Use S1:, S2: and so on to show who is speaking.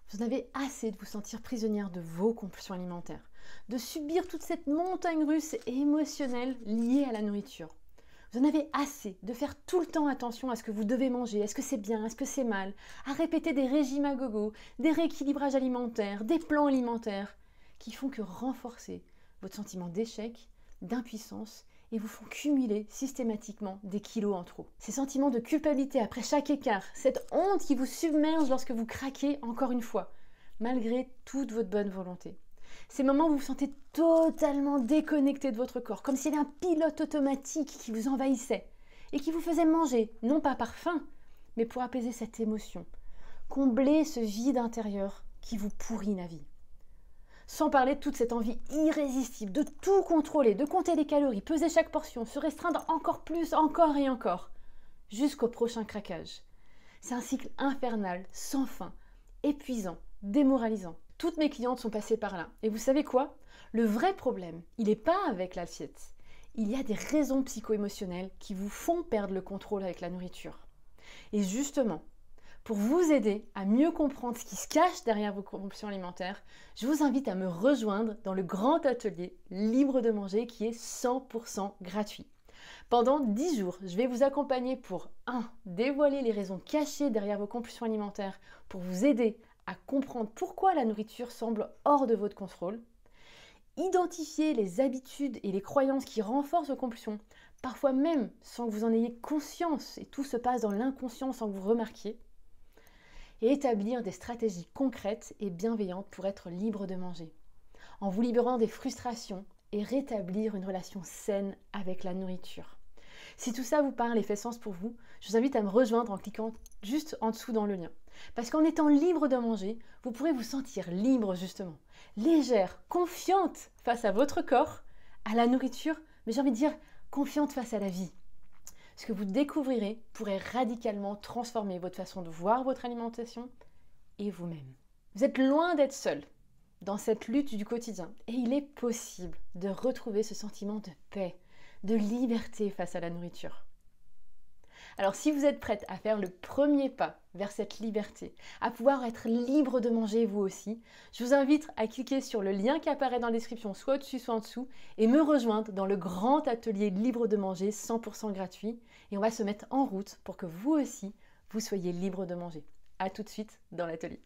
S1: Vous en avez assez de vous sentir prisonnière de vos compulsions alimentaires, de subir toute cette montagne russe émotionnelle liée à la nourriture. Vous en avez assez de faire tout le temps attention à ce que vous devez manger, est-ce que c'est bien, est-ce que c'est mal, à répéter des régimes à gogo, des rééquilibrages alimentaires, des plans alimentaires, qui font que renforcer votre sentiment d'échec, d'impuissance et vous font cumuler systématiquement des kilos en trop. Ces sentiments de culpabilité après chaque écart, cette honte qui vous submerge lorsque vous craquez encore une fois, malgré toute votre bonne volonté. Ces moments où vous vous sentez totalement déconnecté de votre corps, comme s'il y avait un pilote automatique qui vous envahissait et qui vous faisait manger, non pas par faim, mais pour apaiser cette émotion, combler ce vide intérieur qui vous pourrit la vie. Sans parler de toute cette envie irrésistible de tout contrôler, de compter les calories, peser chaque portion, se restreindre encore plus, encore et encore, jusqu'au prochain craquage. C'est un cycle infernal, sans fin, épuisant, démoralisant. Toutes mes clientes sont passées par là. Et vous savez quoi? Le vrai problème, il n'est pas avec l'assiette. Il y a des raisons psycho-émotionnelles qui vous font perdre le contrôle avec la nourriture. Et justement, pour vous aider à mieux comprendre ce qui se cache derrière vos compulsions alimentaires, je vous invite à me rejoindre dans le grand atelier Libre de manger qui est 100% gratuit. Pendant 10 jours, je vais vous accompagner pour 1. Dévoiler les raisons cachées derrière vos compulsions alimentaires pour vous aider à comprendre pourquoi la nourriture semble hors de votre contrôle, identifier les habitudes et les croyances qui renforcent vos compulsions, parfois même sans que vous en ayez conscience, et tout se passe dans l'inconscient sans que vous remarquiez, et établir des stratégies concrètes et bienveillantes pour être libre de manger, en vous libérant des frustrations et rétablir une relation saine avec la nourriture. Si tout ça vous parle et fait sens pour vous, je vous invite à me rejoindre en cliquant juste en dessous dans le lien. Parce qu'en étant libre de manger, vous pourrez vous sentir libre justement, légère, confiante face à votre corps, à la nourriture, mais j'ai envie de dire confiante face à la vie. Ce que vous découvrirez pourrait radicalement transformer votre façon de voir votre alimentation et vous-même. Vous êtes loin d'être seul dans cette lutte du quotidien et il est possible de retrouver ce sentiment de paix, de liberté face à la nourriture. Alors si vous êtes prête à faire le premier pas vers cette liberté, à pouvoir être libre de manger vous aussi, je vous invite à cliquer sur le lien qui apparaît dans la description, soit au-dessus, soit en dessous, et me rejoindre dans le grand atelier Libre de manger 100% gratuit. Et on va se mettre en route pour que vous aussi, vous soyez libre de manger. A tout de suite dans l'atelier.